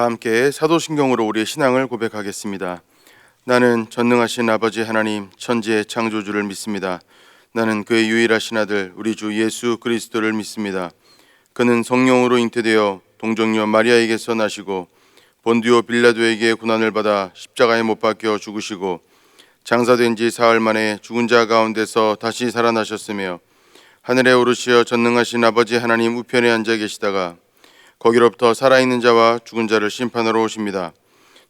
다 함께 사도신경으로 우리의 신앙을 고백하겠습니다. 나는 전능하신 아버지 하나님 천지의 창조주를 믿습니다. 나는 그의 유일하신 아들 우리 주 예수 그리스도를 믿습니다. 그는 성령으로 잉태되어 동정녀 마리아에게서 나시고 본디오 빌라도에게 고난을 받아 십자가에 못 박혀 죽으시고 장사된 지 사흘 만에 죽은 자 가운데서 다시 살아나셨으며 하늘에 오르시어 전능하신 아버지 하나님 우편에 앉아 계시다가 거기로부터 살아있는 자와 죽은 자를 심판하러 오십니다.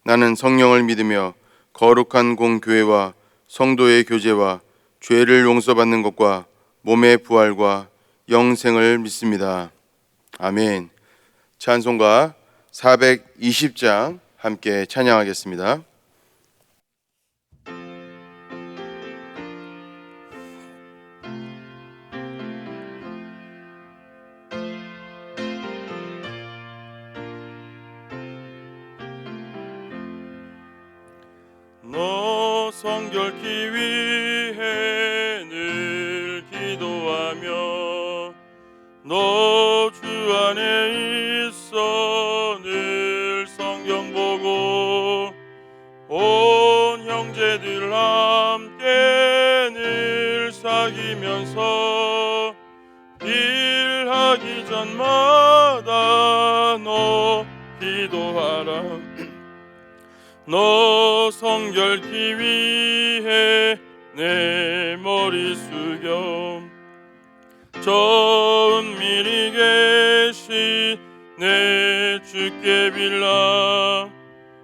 나는 성령을 믿으며 거룩한 공교회와 성도의 교제와 죄를 용서받는 것과 몸의 부활과 영생을 믿습니다. 아멘. 찬송가 420장 함께 찬양하겠습니다. 너 성결케 위해 늘 기도하며 너 주 안에 있어 늘 성경 보고 온 형제들 함께 늘 사귀면서 일하기 전마다 너 기도하라. 너 성결케 위해 내 머리 숙여 저 은밀히 계신 내 주께 빌라.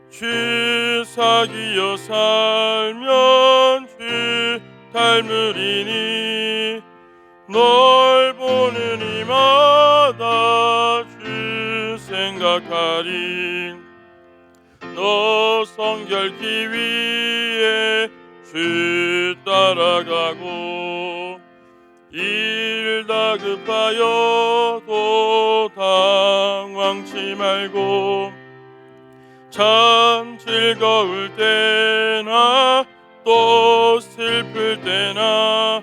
주 사귀어 살면 주 닮으리니 널 보는 이마다 주 생각하리. 너 성결케 위해 주 따라가고 일 다급하여도 당황치 말고 참 즐거울 때나 또 슬플 때나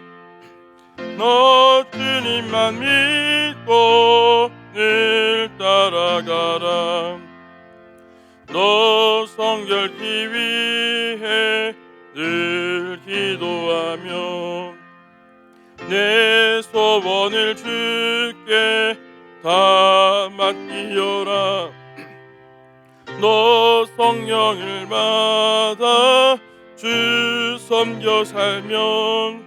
너 주님만 믿고 늘 따라가라. 너 성결케 위해 늘 기도하며 내 소원을 주께 다 맡기어라. 너 성령을 받아 주 섬겨 살면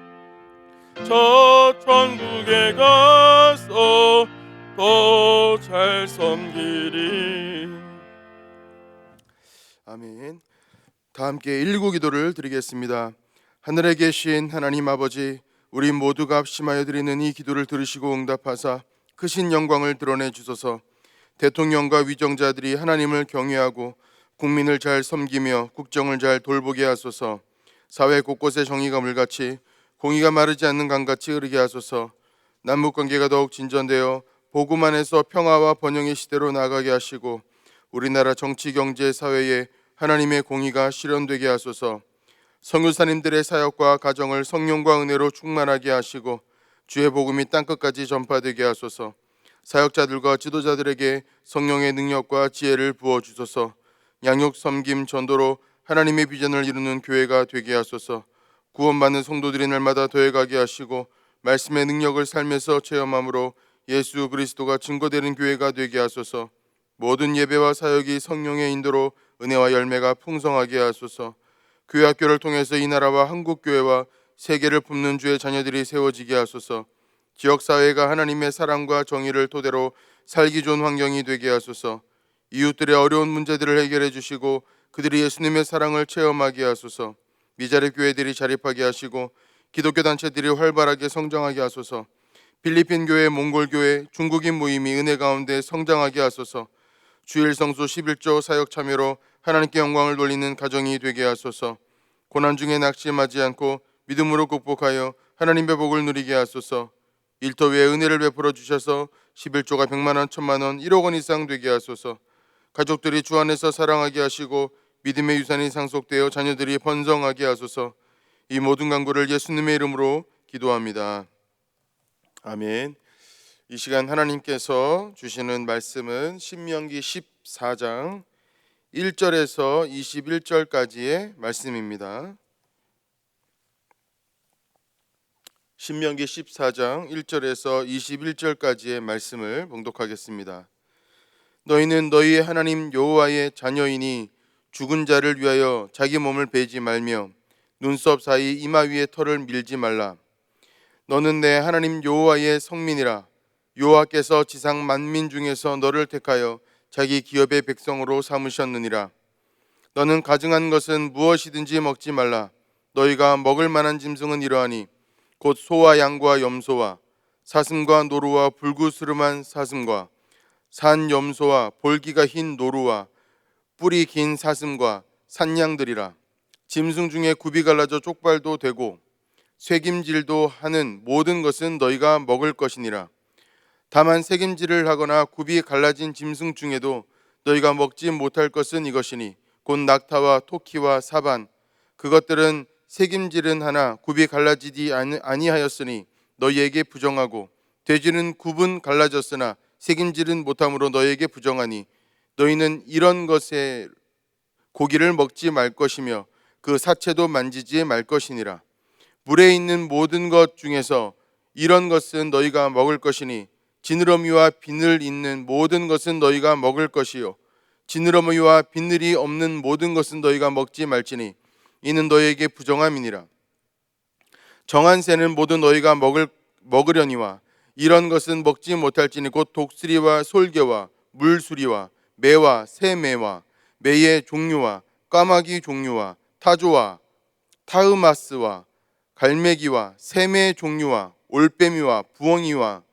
저 천국에 가서 더 잘 섬기리. 아멘. 다 함께 일구 기도를 드리겠습니다. 하늘에 계신 하나님 아버지, 우리 모두가 합심하여 드리는 이 기도를 들으시고 응답하사 크신 영광을 드러내 주소서. 대통령과 위정자들이 하나님을 경외하고 국민을 잘 섬기며 국정을 잘 돌보게 하소서. 사회 곳곳에 정의가 물같이 공의가 마르지 않는 강같이 흐르게 하소서. 남북관계가 더욱 진전되어 복음 안에서 평화와 번영의 시대로 나아가게 하시고 우리나라 정치, 경제, 사회에 하나님의 공의가 실현되게 하소서. 선교사님들의 사역과 가정을 성령과 은혜로 충만하게 하시고 주의 복음이 땅끝까지 전파되게 하소서. 사역자들과 지도자들에게 성령의 능력과 지혜를 부어주소서. 양육, 섬김, 전도로 하나님의 비전을 이루는 교회가 되게 하소서. 구원받는 성도들이 날마다 더해가게 하시고 말씀의 능력을 삶에서 체험함으로 예수 그리스도가 증거되는 교회가 되게 하소서. 모든 예배와 사역이 성령의 인도로 은혜와 열매가 풍성하게 하소서. 교회 학교를 통해서 이 나라와 한국교회와 세계를 품는 주의 자녀들이 세워지게 하소서. 지역사회가 하나님의 사랑과 정의를 토대로 살기 좋은 환경이 되게 하소서. 이웃들의 어려운 문제들을 해결해 주시고 그들이 예수님의 사랑을 체험하게 하소서. 미자립 교회들이 자립하게 하시고 기독교 단체들이 활발하게 성장하게 하소서. 필리핀 교회, 몽골 교회, 중국인 모임이 은혜 가운데 성장하게 하소서. 주일 성수 11조 사역 참여로 하나님께 영광을 돌리는 가정이 되게 하소서. 고난 중에 낙심하지 않고 믿음으로 극복하여 하나님의 복을 누리게 하소서. 일터 위에 은혜를 베풀어 주셔서 11조가 100만원, 1000만원, 1억원 이상 되게 하소서. 가족들이 주 안에서 사랑하게 하시고 믿음의 유산이 상속되어 자녀들이 번성하게 하소서. 이 모든 간구를 예수님의 이름으로 기도합니다. 아멘. 이 시간 하나님께서 주시는 말씀은 신명기 14장 1절에서 21절까지의 말씀입니다. 신명기 14장 1절에서 21절까지의 말씀을 봉독하겠습니다. 너희는 너희의 하나님 여호와의 자녀이니 죽은 자를 위하여 자기 몸을 베지 말며 눈썹 사이 이마 위에 털을 밀지 말라. 너는 내 하나님 여호와의 성민이라. 여호와께서 지상 만민 중에서 너를 택하여 자기 기업의 백성으로 삼으셨느니라. 너는 가증한 것은 무엇이든지 먹지 말라. 너희가 먹을 만한 짐승은 이러하니 곧 소와 양과 염소와 사슴과 노루와 불구스름한 사슴과 산 염소와 볼기가 흰 노루와 뿔이 긴 사슴과 산양들이라. 짐승 중에 굽이 갈라져 쪽발도 되고 쇠김질도 하는 모든 것은 너희가 먹을 것이니라. 다만 새김질을 하거나 굽이 갈라진 짐승 중에도 너희가 먹지 못할 것은 이것이니 곧 낙타와 토끼와 사반, 그것들은 새김질은 하나 굽이 갈라지지 아니하였으니 너희에게 부정하고 돼지는 굽은 갈라졌으나 새김질은 못함으로 너희에게 부정하니 너희는 이런 것의 고기를 먹지 말 것이며 그 사체도 만지지 말 것이니라. 물에 있는 모든 것 중에서 이런 것은 너희가 먹을 것이니 지느러미와 비늘 있는 모든 것은 너희가 먹을 것이요 지느러미와 비늘이 없는 모든 것은 너희가 먹지 말지니 이는 너희에게 부정함이니라. 정한 새는 모두 너희가 먹으려니와 이런 것은 먹지 못할지니 곧 독수리와 솔개와 물수리와 매와 새매와 매의 종류와 까마귀 종류와 타조와 타흐마스와 갈매기와 새매의 종류와 올빼미와 부엉이와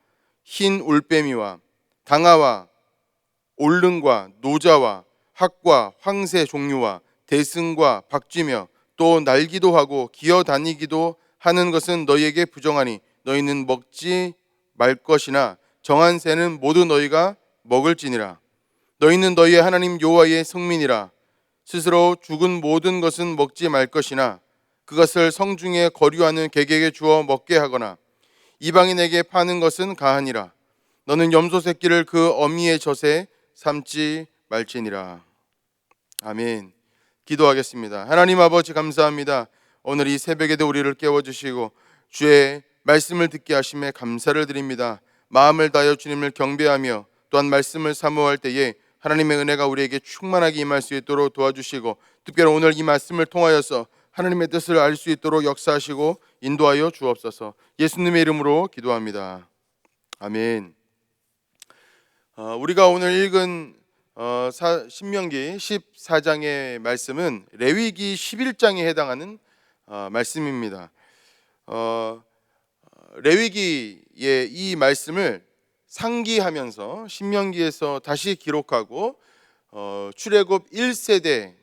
흰 올빼미와 당아와 올릉과 노자와 학과 황새 종류와 대승과 박쥐며 또 날기도 하고 기어다니기도 하는 것은 너희에게 부정하니 너희는 먹지 말 것이나 정한 새는 모두 너희가 먹을지니라. 너희는 너희의 하나님 여호와의 성민이라. 스스로 죽은 모든 것은 먹지 말 것이나 그것을 성중에 거류하는 객에게 주어 먹게 하거나 이방인에게 파는 것은 가하니라. 너는 염소 새끼를 그 어미의 젖에 삼지 말지니라. 아멘. 기도하겠습니다. 하나님 아버지 감사합니다. 오늘 이 새벽에도 우리를 깨워주시고 주의 말씀을 듣게 하심에 감사를 드립니다. 마음을 다하여 주님을 경배하며 또한 말씀을 사모할 때에 하나님의 은혜가 우리에게 충만하게 임할 수 있도록 도와주시고 특별히 오늘 이 말씀을 통하여서 하나님의 뜻을 알 수 있도록 역사하시고 인도하여 주옵소서. 예수님의 이름으로 기도합니다. 아멘. 우리가 오늘 읽은 신명기 14장의 말씀은 레위기 11장에 해당하는 말씀입니다. 레위기의 이 말씀을 상기하면서 신명기에서 다시 기록하고 출애굽 1세대가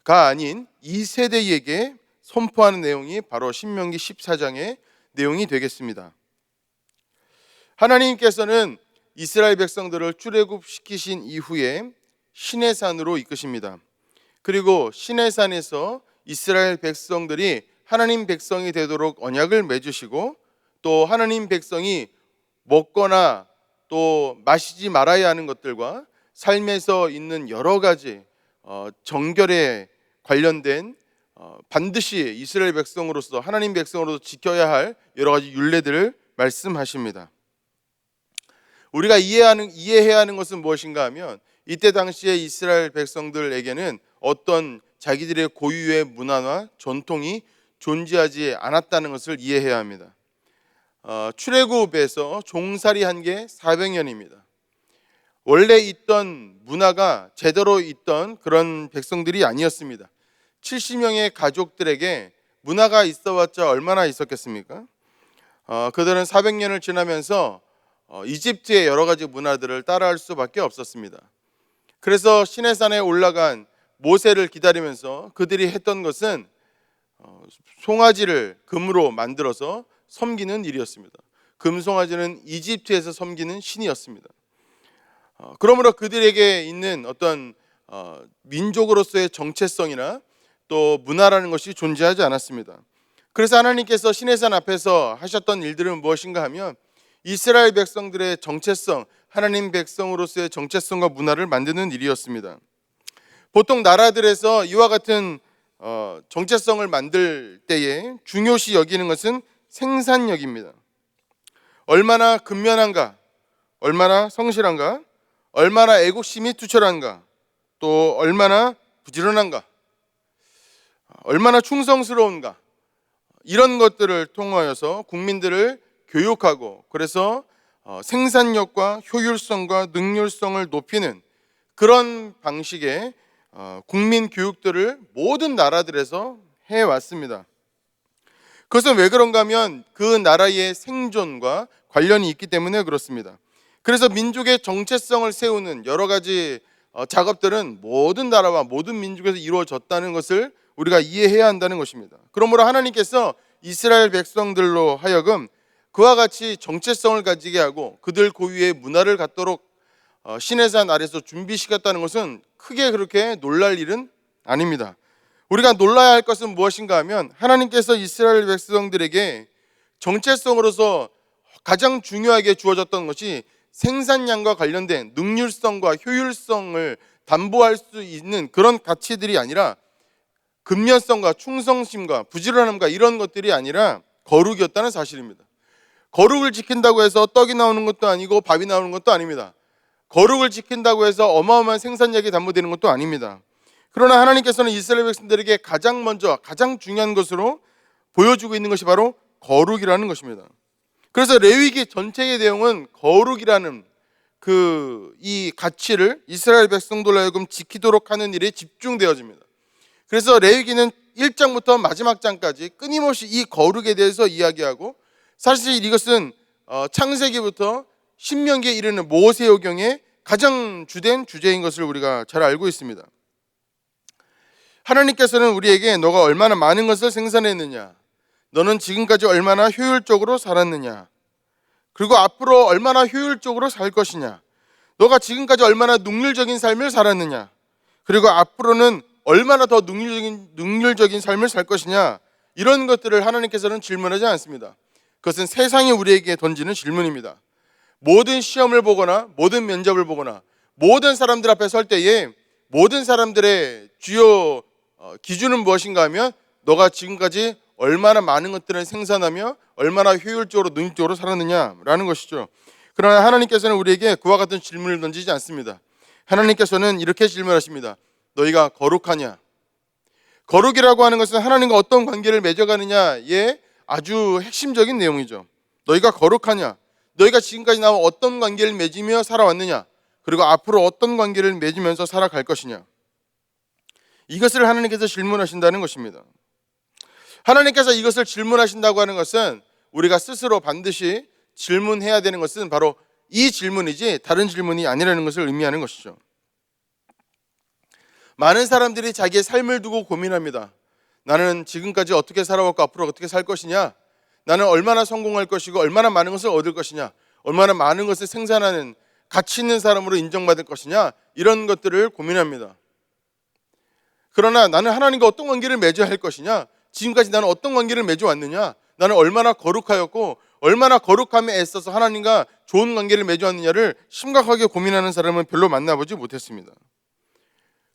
아닌 2세대에게 선포하는 내용이 바로 신명기 14장의 내용이 되겠습니다. 하나님께서는 이스라엘 백성들을 출애굽시키신 이후에 시내산으로 이끄십니다. 그리고 시내산에서 이스라엘 백성들이 하나님 백성이 되도록 언약을 맺으시고 또 하나님 백성이 먹거나 또 마시지 말아야 하는 것들과 삶에서 있는 여러 가지 정결에 관련된 반드시 이스라엘 백성으로서 하나님 백성으로서 지켜야 할 여러 가지 율례들을 말씀하십니다. 우리가 이해해야 하는 것은 무엇인가 하면 이때 당시에 이스라엘 백성들에게는 어떤 자기들의 고유의 문화나 전통이 존재하지 않았다는 것을 이해해야 합니다. 출애굽에서 종살이 한 게 400년입니다. 원래 있던 문화가 제대로 있던 그런 백성들이 아니었습니다. 70명의 가족들에게 문화가 있어봤자 얼마나 있었겠습니까? 그들은 400년을 지나면서 이집트의 여러 가지 문화들을 따라할 수밖에 없었습니다. 그래서 시내산에 올라간 모세를 기다리면서 그들이 했던 것은 송아지를 금으로 만들어서 섬기는 일이었습니다. 금송아지는 이집트에서 섬기는 신이었습니다. 그러므로 그들에게 있는 어떤 민족으로서의 정체성이나 또 문화라는 것이 존재하지 않았습니다. 그래서 하나님께서 시내산 앞에서 하셨던 일들은 무엇인가 하면 이스라엘 백성들의 정체성, 하나님 백성으로서의 정체성과 문화를 만드는 일이었습니다. 보통 나라들에서 이와 같은 정체성을 만들 때에 중요시 여기는 것은 생산력입니다. 얼마나 근면한가, 얼마나 성실한가, 얼마나 애국심이 투철한가, 또 얼마나 부지런한가, 얼마나 충성스러운가, 이런 것들을 통하여서 국민들을 교육하고, 그래서 생산력과 효율성과 능률성을 높이는 그런 방식의 국민 교육들을 모든 나라들에서 해왔습니다. 그것은 왜 그런가 하면 그 나라의 생존과 관련이 있기 때문에 그렇습니다. 그래서 민족의 정체성을 세우는 여러 가지 작업들은 모든 나라와 모든 민족에서 이루어졌다는 것을 우리가 이해해야 한다는 것입니다. 그러므로 하나님께서 이스라엘 백성들로 하여금 그와 같이 정체성을 가지게 하고 그들 고유의 문화를 갖도록 시내산 아래서 준비시켰다는 것은 크게 그렇게 놀랄 일은 아닙니다. 우리가 놀라야 할 것은 무엇인가 하면 하나님께서 이스라엘 백성들에게 정체성으로서 가장 중요하게 주어졌던 것이 생산량과 관련된 능률성과 효율성을 담보할 수 있는 그런 가치들이 아니라 근면성과 충성심과 부지런함과 이런 것들이 아니라 거룩이었다는 사실입니다. 거룩을 지킨다고 해서 떡이 나오는 것도 아니고 밥이 나오는 것도 아닙니다. 거룩을 지킨다고 해서 어마어마한 생산력이 담보되는 것도 아닙니다. 그러나 하나님께서는 이스라엘 백성들에게 가장 먼저 가장 중요한 것으로 보여주고 있는 것이 바로 거룩이라는 것입니다. 그래서 레위기 전체의 내용은 거룩이라는 이 가치를 이스라엘 백성들로 하여금 지키도록 하는 일에 집중되어집니다. 그래서 레위기는 1장부터 마지막 장까지 끊임없이 이 거룩에 대해서 이야기하고, 사실 이것은 창세기부터 신명기에 이르는 모세오경의 가장 주된 주제인 것을 우리가 잘 알고 있습니다. 하나님께서는 우리에게 너가 얼마나 많은 것을 생산했느냐, 너는 지금까지 얼마나 효율적으로 살았느냐, 그리고 앞으로 얼마나 효율적으로 살 것이냐, 너가 지금까지 얼마나 능률적인 삶을 살았느냐, 그리고 앞으로는 얼마나 더 능률적인 삶을 살 것이냐, 이런 것들을 하나님께서는 질문하지 않습니다. 그것은 세상이 우리에게 던지는 질문입니다. 모든 시험을 보거나 모든 면접을 보거나 모든 사람들 앞에 설 때에 모든 사람들의 주요 기준은 무엇인가 하면 너가 지금까지 얼마나 많은 것들을 생산하며 얼마나 효율적으로 능률적으로 살았느냐라는 것이죠. 그러나 하나님께서는 우리에게 그와 같은 질문을 던지지 않습니다. 하나님께서는 이렇게 질문하십니다. 너희가 거룩하냐? 거룩이라고 하는 것은 하나님과 어떤 관계를 맺어가느냐의 아주 핵심적인 내용이죠. 너희가 거룩하냐? 너희가 지금까지 나와 어떤 관계를 맺으며 살아왔느냐? 그리고 앞으로 어떤 관계를 맺으면서 살아갈 것이냐? 이것을 하나님께서 질문하신다는 것입니다. 하나님께서 이것을 질문하신다고 하는 것은 우리가 스스로 반드시 질문해야 되는 것은 바로 이 질문이지 다른 질문이 아니라는 것을 의미하는 것이죠. 많은 사람들이 자기의 삶을 두고 고민합니다. 나는 지금까지 어떻게 살아왔고 앞으로 어떻게 살 것이냐, 나는 얼마나 성공할 것이고 얼마나 많은 것을 얻을 것이냐, 얼마나 많은 것을 생산하는 가치 있는 사람으로 인정받을 것이냐, 이런 것들을 고민합니다. 그러나 나는 하나님과 어떤 관계를 맺어야 할 것이냐, 지금까지 나는 어떤 관계를 맺어왔느냐, 나는 얼마나 거룩하였고 얼마나 거룩함에 애써서 하나님과 좋은 관계를 맺어왔느냐를 심각하게 고민하는 사람은 별로 만나보지 못했습니다.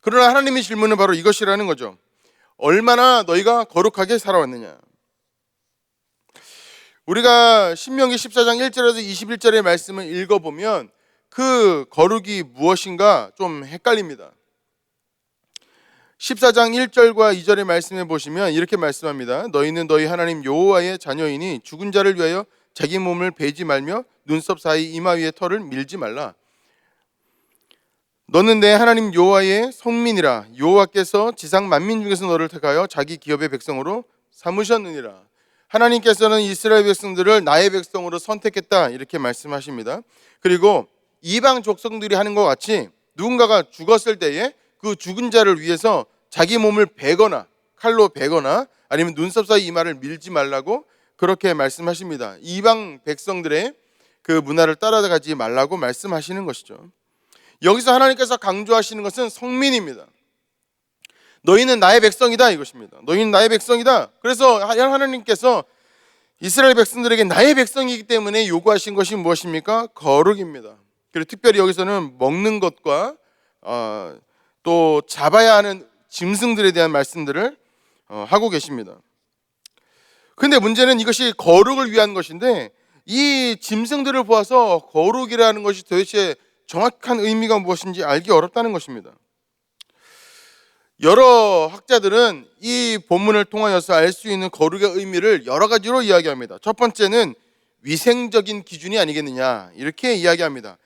그러나 하나님의 질문은 바로 이것이라는 거죠. 얼마나 너희가 거룩하게 살아왔느냐. 우리가 신명기 14장 1절에서 21절의 말씀을 읽어보면 그 거룩이 무엇인가 좀 헷갈립니다. 14장 1절과 2절의 말씀에 보시면 이렇게 말씀합니다. 너희는 너희 하나님 여호와의 자녀이니 죽은 자를 위하여 자기 몸을 베지 말며 눈썹 사이 이마 위에 털을 밀지 말라. 너는 내 하나님 여호와의 성민이라. 여호와께서 지상 만민 중에서 너를 택하여 자기 기업의 백성으로 삼으셨느니라. 하나님께서는 이스라엘 백성들을 나의 백성으로 선택했다, 이렇게 말씀하십니다. 그리고 이방 족속들이 하는 것 같이 누군가가 죽었을 때에 그 죽은 자를 위해서 자기 몸을 베거나 칼로 베거나 아니면 눈썹 사이 이마를 밀지 말라고 그렇게 말씀하십니다. 이방 백성들의 그 문화를 따라가지 말라고 말씀하시는 것이죠. 여기서 하나님께서 강조하시는 것은 성민입니다. 너희는 나의 백성이다, 이것입니다. 너희는 나의 백성이다. 그래서 하나님께서 이스라엘 백성들에게 나의 백성이기 때문에 요구하신 것이 무엇입니까? 거룩입니다. 그리고 특별히 여기서는 먹는 것과 또 잡아야 하는 짐승들에 대한 말씀들을 하고 계십니다. 근데 문제는 이것이 거룩을 위한 것인데 이 짐승들을 보아서 거룩이라는 것이 도대체 정확한 의미가 무엇인지 알기 어렵다는 것입니다. 여러 학자들은 이 본문을 통하여서 알 수 있는 거룩의 의미를 여러 가지로 이야기합니다. 첫 번째는 위생적인 기준이 아니겠느냐 이렇게 이야기합니다.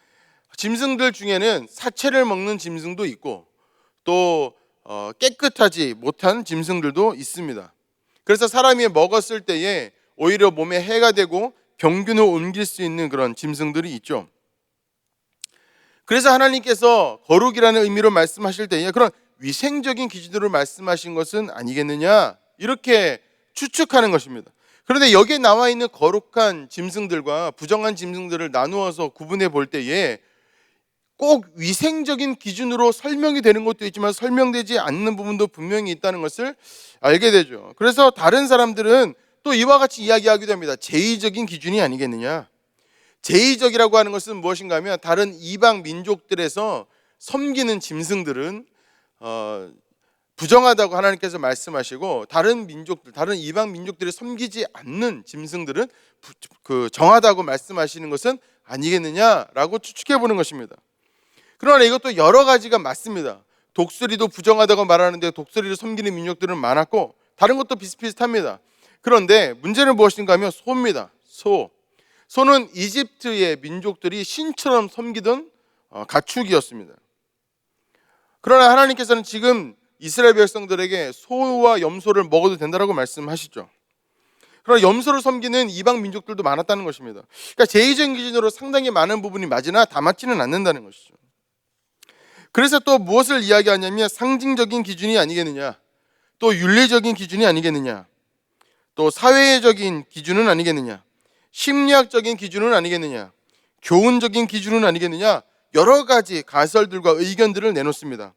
짐승들 중에는 사체를 먹는 짐승도 있고 또 깨끗하지 못한 짐승들도 있습니다. 그래서 사람이 먹었을 때에 오히려 몸에 해가 되고 병균을 옮길 수 있는 그런 짐승들이 있죠. 그래서 하나님께서 거룩이라는 의미로 말씀하실 때에 그런 위생적인 기준으로 말씀하신 것은 아니겠느냐 이렇게 추측하는 것입니다. 그런데 여기에 나와 있는 거룩한 짐승들과 부정한 짐승들을 나누어서 구분해 볼 때에 꼭 위생적인 기준으로 설명이 되는 것도 있지만 설명되지 않는 부분도 분명히 있다는 것을 알게 되죠. 그래서 다른 사람들은 또 이와 같이 이야기하기도 합니다. 제의적인 기준이 아니겠느냐. 제의적이라고 하는 것은 무엇인가 하면 다른 이방 민족들에서 섬기는 짐승들은 부정하다고 하나님께서 말씀하시고 다른 민족들, 다른 이방 민족들이 섬기지 않는 짐승들은 정하다고 말씀하시는 것은 아니겠느냐라고 추측해 보는 것입니다. 그러나 이것도 여러 가지가 맞습니다. 독수리도 부정하다고 말하는데 독수리를 섬기는 민족들은 많았고 다른 것도 비슷비슷합니다. 그런데 문제는 무엇인가 하면 소입니다. 소는 이집트의 민족들이 신처럼 섬기던 가축이었습니다. 그러나 하나님께서는 지금 이스라엘 백성들에게 소와 염소를 먹어도 된다라고 말씀하시죠. 그러나 염소를 섬기는 이방 민족들도 많았다는 것입니다. 그러니까 제의적인 기준으로 상당히 많은 부분이 맞으나 다 맞지는 않는다는 것이죠. 그래서 또 무엇을 이야기하냐면 상징적인 기준이 아니겠느냐, 또 윤리적인 기준이 아니겠느냐, 또 사회적인 기준은 아니겠느냐, 심리학적인 기준은 아니겠느냐, 교훈적인 기준은 아니겠느냐, 여러 가지 가설들과 의견들을 내놓습니다.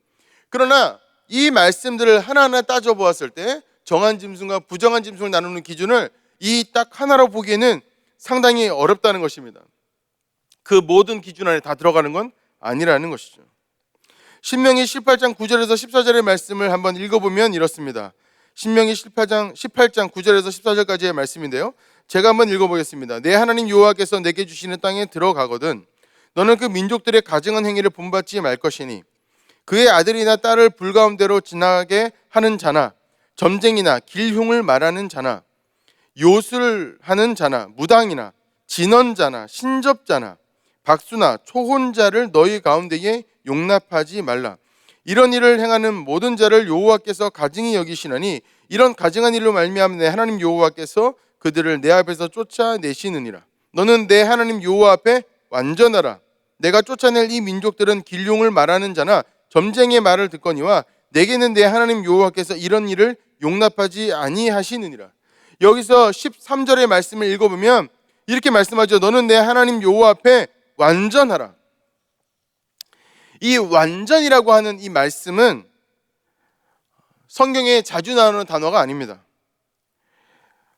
그러나 이 말씀들을 하나하나 따져보았을 때 정한 짐승과 부정한 짐승을 나누는 기준을 이 딱 하나로 보기에는 상당히 어렵다는 것입니다. 그 모든 기준 안에 다 들어가는 건 아니라는 것이죠. 신명기 18장 9절에서 14절의 말씀을 한번 읽어보면 이렇습니다. 신명기 18장 9절에서 14절까지의 말씀인데요, 제가 한번 읽어보겠습니다. 내 하나님 여호와께서 내게 주시는 땅에 들어가거든 너는 그 민족들의 가증한 행위를 본받지 말 것이니 그의 아들이나 딸을 불가운데로 지나게 하는 자나 점쟁이나 길흉을 말하는 자나 요술 하는 자나 무당이나 진언자나 신접자나 박수나 초혼자를 너희 가운데에 용납하지 말라. 이런 일을 행하는 모든 자를 여호와께서 가증히 여기시나니 이런 가증한 일로 말미암아 내 하나님 여호와께서 그들을 내 앞에서 쫓아내시느니라. 너는 내 하나님 여호와 앞에 완전하라. 내가 쫓아낼 이 민족들은 길흉을 말하는 자나 점쟁이의 말을 듣거니와 내게는 내 하나님 여호와께서 이런 일을 용납하지 아니하시느니라. 여기서 13절의 말씀을 읽어보면 이렇게 말씀하죠. 너는 내 하나님 여호와 앞에 완전하라. 이 완전이라고 하는 이 말씀은 성경에 자주 나오는 단어가 아닙니다.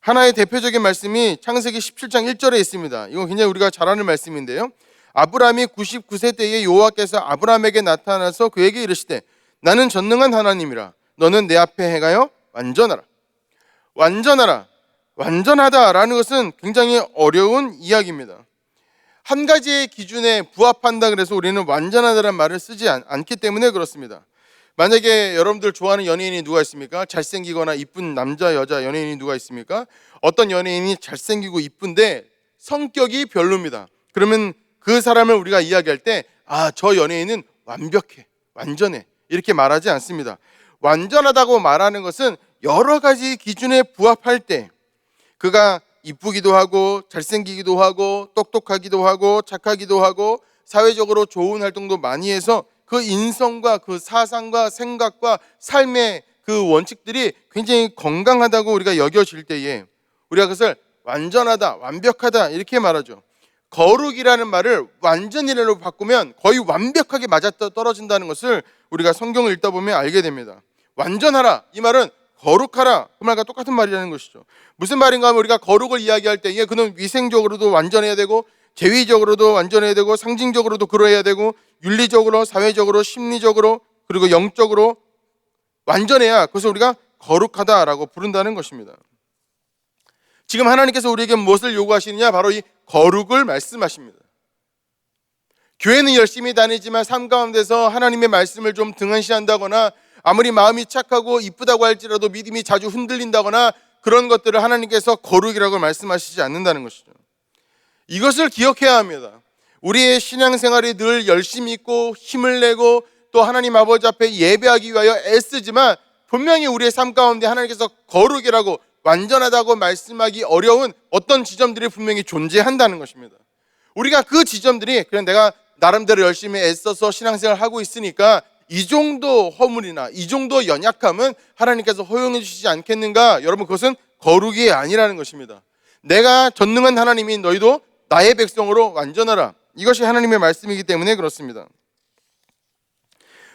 하나의 대표적인 말씀이 창세기 17장 1절에 있습니다. 이건 굉장히 우리가 잘 아는 말씀인데요, 아브라함이 99세 때에 여호와께서 아브라함에게 나타나서 그에게 이르시되 나는 전능한 하나님이라. 너는 내 앞에 행하여 완전하라. 완전하라. 완전하다라는 것은 굉장히 어려운 이야기입니다. 한 가지의 기준에 부합한다 그래서 우리는 완전하다는 말을 쓰지 않기 때문에 그렇습니다. 만약에 여러분들 좋아하는 연예인이 누가 있습니까? 잘생기거나 이쁜 남자 여자 연예인이 누가 있습니까? 어떤 연예인이 잘생기고 이쁜데 성격이 별로입니다. 그러면 그 사람을 우리가 이야기할 때 저 연예인은 완벽해, 완전해 이렇게 말하지 않습니다. 완전하다고 말하는 것은 여러 가지 기준에 부합할 때 그가 이쁘기도 하고 잘생기기도 하고 똑똑하기도 하고 착하기도 하고 사회적으로 좋은 활동도 많이 해서 그 인성과 그 사상과 생각과 삶의 그 원칙들이 굉장히 건강하다고 우리가 여겨질 때에 우리가 그것을 완전하다, 완벽하다 이렇게 말하죠. 거룩이라는 말을 완전이라고 바꾸면 거의 완벽하게 맞아떨어진다는 것을 우리가 성경을 읽다 보면 알게 됩니다. 완전하라 이 말은 거룩하라 그 말과 똑같은 말이라는 것이죠. 무슨 말인가 하면 우리가 거룩을 이야기할 때에 그는 위생적으로도 완전해야 되고 제위적으로도 완전해야 되고 상징적으로도 그러해야 되고 윤리적으로 사회적으로 심리적으로 그리고 영적으로 완전해야 그것을 우리가 거룩하다라고 부른다는 것입니다. 지금 하나님께서 우리에게 무엇을 요구하시느냐? 바로 이 거룩을 말씀하십니다. 교회는 열심히 다니지만 삶 가운데서 하나님의 말씀을 좀 등한시한다거나 아무리 마음이 착하고 이쁘다고 할지라도 믿음이 자주 흔들린다거나 그런 것들을 하나님께서 거룩이라고 말씀하시지 않는다는 것이죠. 이것을 기억해야 합니다. 우리의 신앙생활이 늘 열심히 있고 힘을 내고 또 하나님 아버지 앞에 예배하기 위하여 애쓰지만 분명히 우리의 삶 가운데 하나님께서 거룩이라고 완전하다고 말씀하기 어려운 어떤 지점들이 분명히 존재한다는 것입니다. 우리가 그 지점들이 그냥 내가 나름대로 열심히 애써서 신앙생활을 하고 있으니까 이 정도 허물이나 이 정도 연약함은 하나님께서 허용해 주시지 않겠는가? 여러분, 그것은 거룩이 아니라는 것입니다. 내가 전능한 하나님이 너희도 나의 백성으로 완전하라. 이것이 하나님의 말씀이기 때문에 그렇습니다.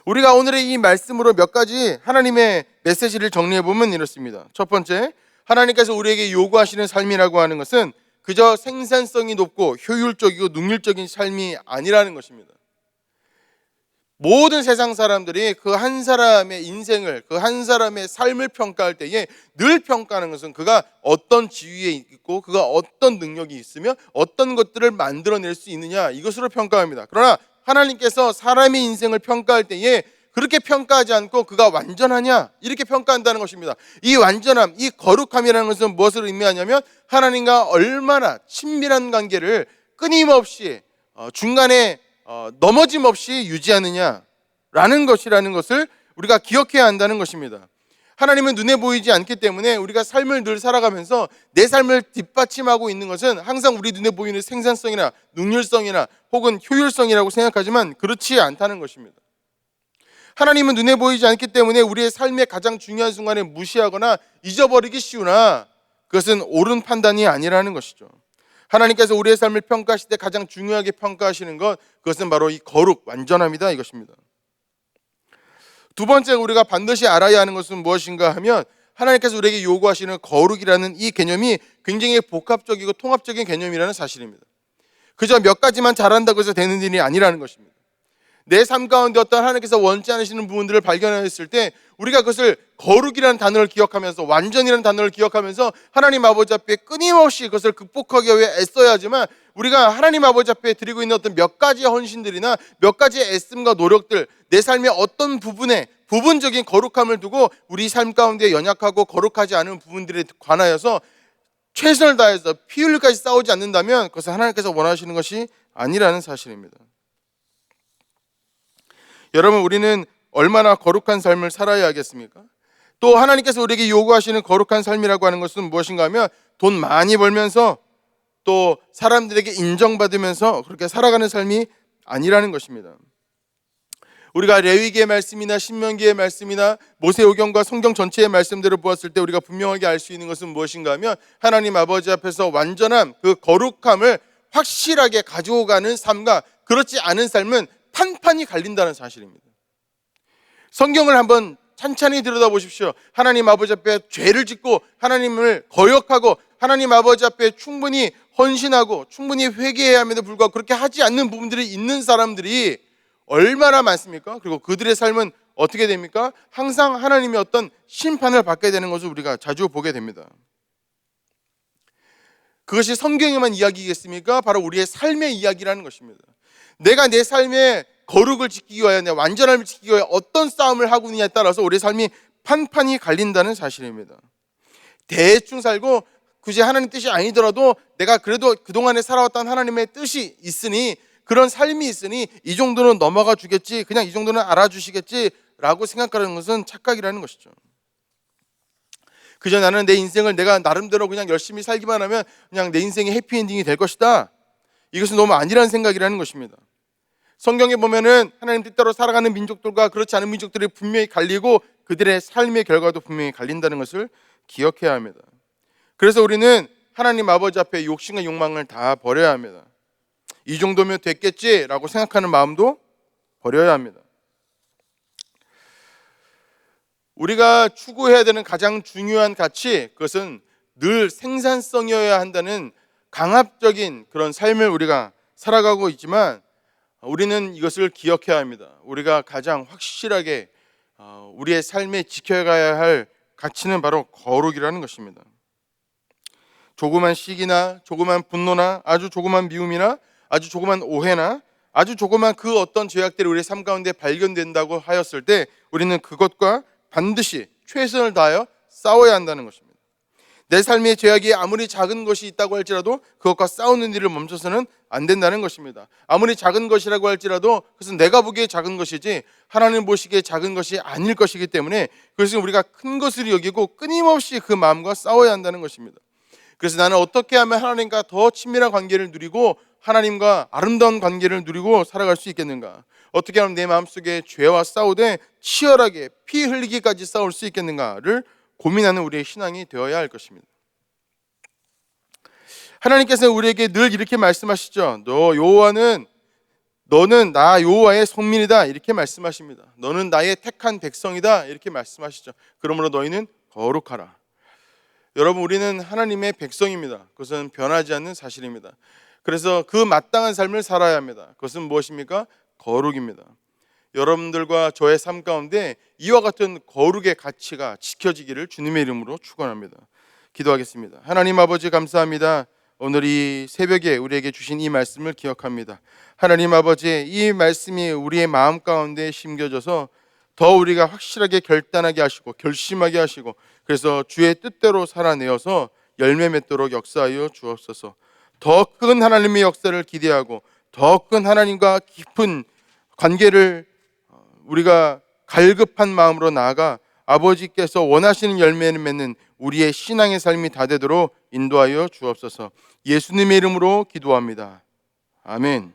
우리가 오늘의 이 말씀으로 몇 가지 하나님의 메시지를 정리해 보면 이렇습니다. 첫 번째, 하나님께서 우리에게 요구하시는 삶이라고 하는 것은 그저 생산성이 높고 효율적이고 능률적인 삶이 아니라는 것입니다. 모든 세상 사람들이 그 한 사람의 인생을, 그 한 사람의 삶을 평가할 때에 늘 평가하는 것은 그가 어떤 지위에 있고 그가 어떤 능력이 있으며 어떤 것들을 만들어낼 수 있느냐, 이것으로 평가합니다. 그러나 하나님께서 사람의 인생을 평가할 때에 그렇게 평가하지 않고 그가 완전하냐, 이렇게 평가한다는 것입니다. 이 완전함, 이 거룩함이라는 것은 무엇을 의미하냐면 하나님과 얼마나 친밀한 관계를 끊임없이 중간에 넘어짐 없이 유지하느냐라는 것이라는 것을 우리가 기억해야 한다는 것입니다. 하나님은 눈에 보이지 않기 때문에 우리가 삶을 늘 살아가면서 내 삶을 뒷받침하고 있는 것은 항상 우리 눈에 보이는 생산성이나 능률성이나 혹은 효율성이라고 생각하지만 그렇지 않다는 것입니다. 하나님은 눈에 보이지 않기 때문에 우리의 삶의 가장 중요한 순간에 무시하거나 잊어버리기 쉬우나 그것은 옳은 판단이 아니라는 것이죠. 하나님께서 우리의 삶을 평가하실 때 가장 중요하게 평가하시는 것, 그것은 바로 이 거룩, 완전함이다, 이것입니다. 두 번째, 우리가 반드시 알아야 하는 것은 무엇인가 하면 하나님께서 우리에게 요구하시는 거룩이라는 이 개념이 굉장히 복합적이고 통합적인 개념이라는 사실입니다. 그저 몇 가지만 잘한다고 해서 되는 일이 아니라는 것입니다. 내 삶 가운데 어떤 하나님께서 원치 않으시는 부분들을 발견했을 때 우리가 그것을 거룩이라는 단어를 기억하면서, 완전이라는 단어를 기억하면서 하나님 아버지 앞에 끊임없이 그것을 극복하기 위해 애써야 하지만 우리가 하나님 아버지 앞에 드리고 있는 어떤 몇 가지 헌신들이나 몇 가지 애씀과 노력들, 내 삶의 어떤 부분에 부분적인 거룩함을 두고 우리 삶 가운데 연약하고 거룩하지 않은 부분들에 관하여서 최선을 다해서 피 흘릴까지 싸우지 않는다면 그것은 하나님께서 원하시는 것이 아니라는 사실입니다. 여러분, 우리는 얼마나 거룩한 삶을 살아야 하겠습니까? 또 하나님께서 우리에게 요구하시는 거룩한 삶이라고 하는 것은 무엇인가 하면 돈 많이 벌면서 또 사람들에게 인정받으면서 그렇게 살아가는 삶이 아니라는 것입니다. 우리가 레위기의 말씀이나 신명기의 말씀이나 모세오경과 성경 전체의 말씀들을 보았을 때 우리가 분명하게 알 수 있는 것은 무엇인가 하면 하나님 아버지 앞에서 완전한 그 거룩함을 확실하게 가지고 가는 삶과 그렇지 않은 삶은 판판이 갈린다는 사실입니다. 성경을 한번 찬찬히 들여다보십시오. 하나님 아버지 앞에 죄를 짓고 하나님을 거역하고 하나님 아버지 앞에 충분히 헌신하고 충분히 회개해야 함에도 불구하고 그렇게 하지 않는 부분들이 있는 사람들이 얼마나 많습니까? 그리고 그들의 삶은 어떻게 됩니까? 항상 하나님의 어떤 심판을 받게 되는 것을 우리가 자주 보게 됩니다. 그것이 성경에만 이야기겠습니까? 바로 우리의 삶의 이야기라는 것입니다. 내가 내 삶의 거룩을 지키기 위하여, 내 완전함을 지키기 위하여 어떤 싸움을 하고 있느냐에 따라서 우리의 삶이 판판이 갈린다는 사실입니다. 대충 살고 굳이 하나님 뜻이 아니더라도 내가 그래도 그동안에 살아왔던 하나님의 뜻이 있으니, 그런 삶이 있으니 이 정도는 넘어가 주겠지, 그냥 이 정도는 알아주시겠지라고 생각하는 것은 착각이라는 것이죠. 그저 나는 내 인생을 내가 나름대로 그냥 열심히 살기만 하면 그냥 내 인생이 해피엔딩이 될 것이다, 이것은 너무 아니라는 생각이라는 것입니다. 성경에 보면은 하나님 뜻대로 살아가는 민족들과 그렇지 않은 민족들이 분명히 갈리고 그들의 삶의 결과도 분명히 갈린다는 것을 기억해야 합니다. 그래서 우리는 하나님 아버지 앞에 욕심과 욕망을 다 버려야 합니다. 이 정도면 됐겠지라고 생각하는 마음도 버려야 합니다. 우리가 추구해야 되는 가장 중요한 가치, 그것은 늘 생산성이어야 한다는 강압적인 그런 삶을 우리가 살아가고 있지만 우리는 이것을 기억해야 합니다. 우리가 가장 확실하게 우리의 삶에 지켜가야 할 가치는 바로 거룩이라는 것입니다. 조그만 시기나 조그만 분노나 아주 조그만 미움이나 아주 조그만 오해나 아주 조그만 그 어떤 죄악들이 우리의 삶 가운데 발견된다고 하였을 때 우리는 그것과 반드시 최선을 다하여 싸워야 한다는 것입니다. 내 삶의 죄악이 아무리 작은 것이 있다고 할지라도 그것과 싸우는 일을 멈춰서는 안 된다는 것입니다. 아무리 작은 것이라고 할지라도 그것은 내가 보기에 작은 것이지 하나님 보시기에 작은 것이 아닐 것이기 때문에 그것은 우리가 큰 것으로 여기고 끊임없이 그 마음과 싸워야 한다는 것입니다. 그래서 나는 어떻게 하면 하나님과 더 친밀한 관계를 누리고 하나님과 아름다운 관계를 누리고 살아갈 수 있겠는가? 어떻게 하면 내 마음속에 죄와 싸우되 치열하게 피 흘리기까지 싸울 수 있겠는가를 고민하는 우리의 신앙이 되어야 할 것입니다. 하나님께서 우리에게 늘 이렇게 말씀하시죠. 너는 나 여호와의 성민이다 이렇게 말씀하십니다. 너는 나의 택한 백성이다 이렇게 말씀하시죠. 그러므로 너희는 거룩하라. 여러분, 우리는 하나님의 백성입니다. 그것은 변하지 않는 사실입니다. 그래서 그 마땅한 삶을 살아야 합니다. 그것은 무엇입니까? 거룩입니다. 여러분들과 저의 삶 가운데 이와 같은 거룩의 가치가 지켜지기를 주님의 이름으로 축원합니다. 기도하겠습니다. 하나님 아버지 감사합니다. 오늘 이 새벽에 우리에게 주신 이 말씀을 기억합니다. 하나님 아버지, 이 말씀이 우리의 마음 가운데 심겨져서 더 우리가 확실하게 결단하게 하시고 결심하게 하시고 그래서 주의 뜻대로 살아내어서 열매 맺도록 역사하여 주옵소서. 더 큰 하나님의 역사를 기대하고 더 큰 하나님과 깊은 관계를 우리가 갈급한 마음으로 나아가 아버지께서 원하시는 열매를 맺는 우리의 신앙의 삶이 다 되도록 인도하여 주옵소서. 예수님의 이름으로 기도합니다. 아멘.